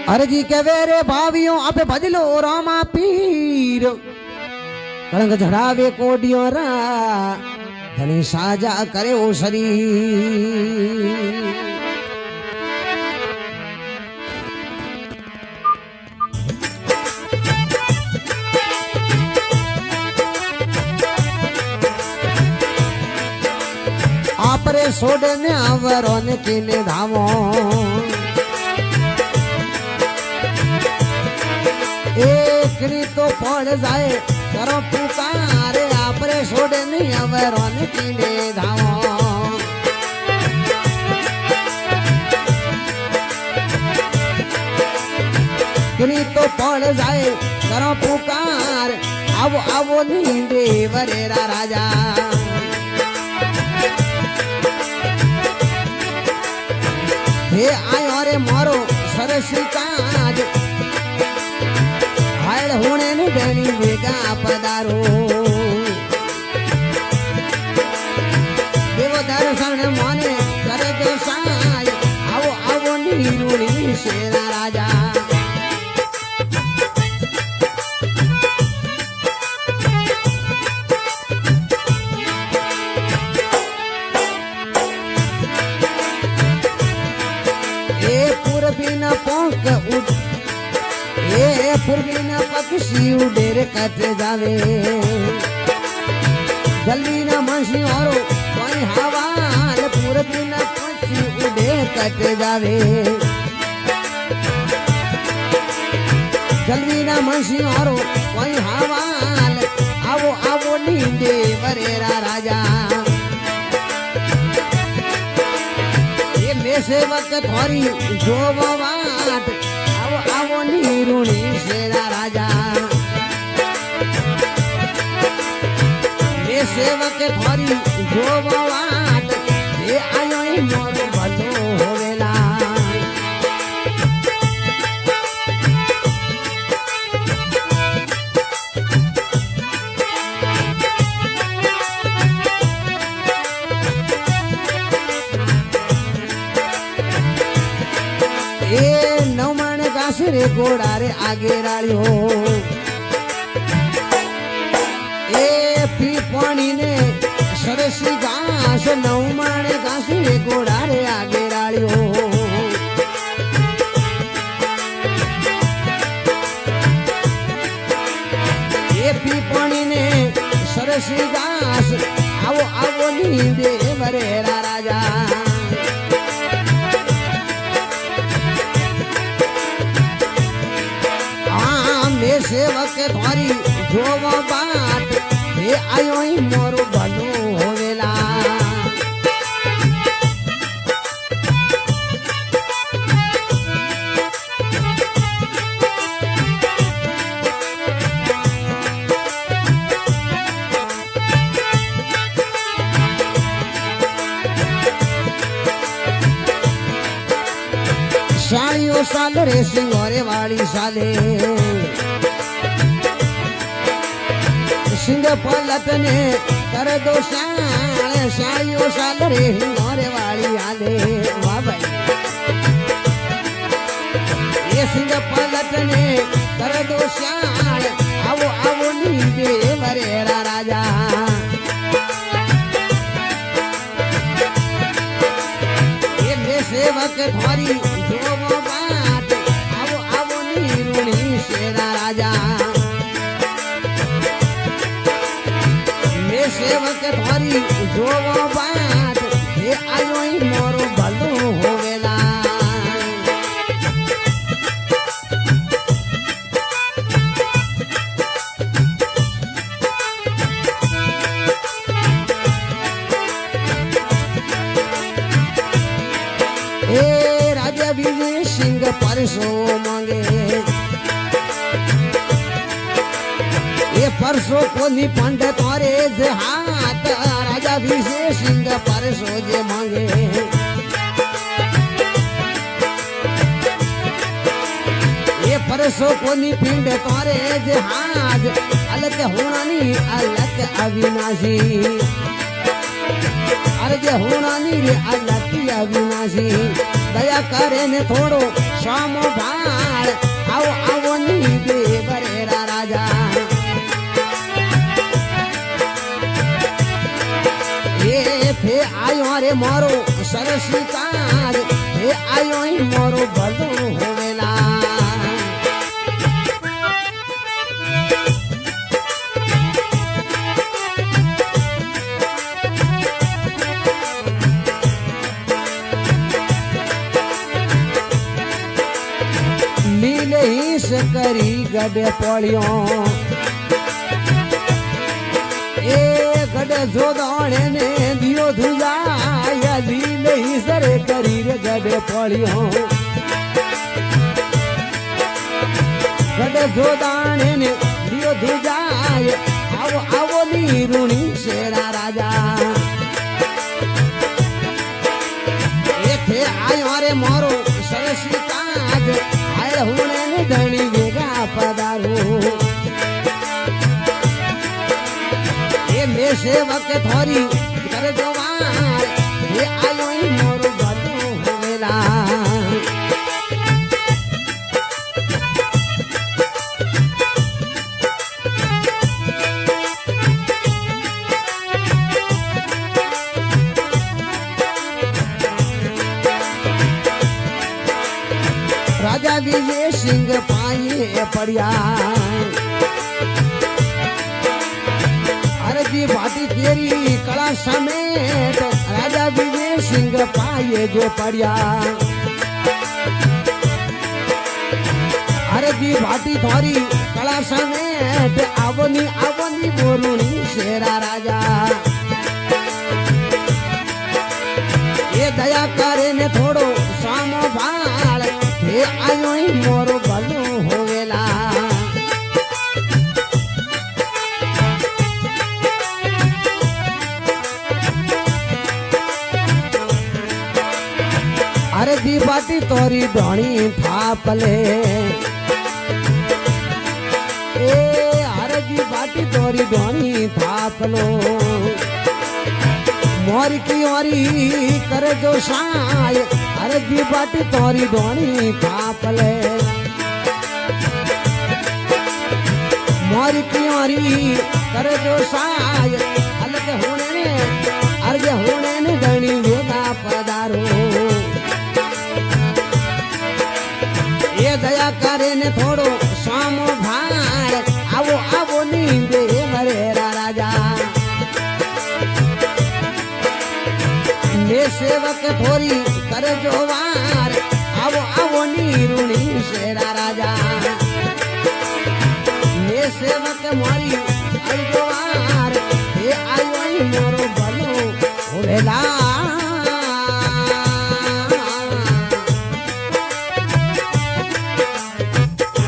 अरजी के वेरे भावियों अब बदलो रामा पीर कलंग झड़ावे कोडियों रा धनी साजा करे ओ शरीर आपरे सोडने आवरों किने धामो एकड़ी तो पड़ जाए करो पुकारे आपरे छोड़े नहीं अवरों किने धामो एकड़ी तो पड़ जाए करो पुकार आवो आवो नींदे वरेरा राजा हे आयो रे मोरो सरसी काज होने ने देनी वेगा पदारो देव दर्शन माने करे तो साय आवो आवो नीरुणी शेरा राजा ए पूर्वी न पोंक उठ ए पूर्वी न पक्षी उडेर कट जावे जल्दी न मसी और कोई हवाल पूर्वी न पक्षी उडेर कट जावे जल्दी न मसी और कोई हवाल आवो आवो नींदे वरेरा राजा ये में सेवक थोड़ी जो बात आवो नीरुणी शेरा राजा ये सेवक थोड़ी जो बात ये आयो मोर भलो होवेला रे घोड़ा रे आगे राड़ियो ए पी पानी ने सरसी घास नौ माने घास रे घोड़ा रे आगे राड़ियो ए पी पानी ने सरसी घास आवो आवो नींदे वरेरा राजा सेवक थारी जो बात हे आयो मोरो भलो होवेला सालियो साल रे सिंगोरे वाली साले सिंह पलट ने कर दो साले सालियो साल रे हिंगोरे वाली आले वाह भाई ये सिंह पलट ने कर दो साले आवो आवो नींदे वरेरा राजा ये में सेवक थारी जो बात आवो आवो नीरुणी शेरा राजा सेवक थारी जो बात हे आयो मोरो भलो होवेला ए राजा विजय सिंह परसो मांगे ये परसों को नी पंडित और हाथ राजा विजय सिंह परसों जे मांगे ये परसों को नी पिंड तोरे हाथ अलग होना नी अलग अविनाशी अरे जे होना नी रे अलग अविनाशी દયા કરે ને થોડો સામો ભાળ આવો આવો ની દેવરેરા રાજા એ ફે આયો રે મારો સરસી કાજ એ આયો મારો ભલો હોવેલા લીલે હિસ કરી ગડે પડ્યો એ ગડે જોદાણે ને દિયો ધુજાયા લીલે હિસ રે કરી રે ગડે પડ્યો ગડે જોદાણે ને દિયો ધુજાય આવો આવો ની રૂણી શેરા રાજા એથે આયો રે મારો સરસી કાજ આય હુણે ને ધણી વેગા પધારું એ મે સેવક થોરી કર જવાર એ આયો મોરો ભલો હોવેલા રાજા વિજય સિંહ પાયે પડ્યા અરજી ભાટી તેરી કળા સમેત રાજા વિજય સિંહ પાયે જો પડ્યા અરજી ભાટી થોરી કળા સમેત આવની આવની બોરુણી શેરા રાજા એ દયા કરે ને થોડો સામો ભાળ એ આયો મોરો ભલો હોવેલા અરે દી બાટી તોરી ધોણી થાપલે એ હરજી બાટી તોરી ધોણી થાપલો मोरी की ओरी कर जो साय अरजी बाटी तोरी डोनी थापले मोरी की ओरी कर जो साय अलग होने ने अर्ज होने ने गणी वेगा पधारो ये दया करे ने थोड़ो सामो भार आवो आवो नींदे मरेरा राजा सेवक थोरी कर जो वार आवो आवो नीरुणी शेरा राजा ने सेवक मोरी कर जो वार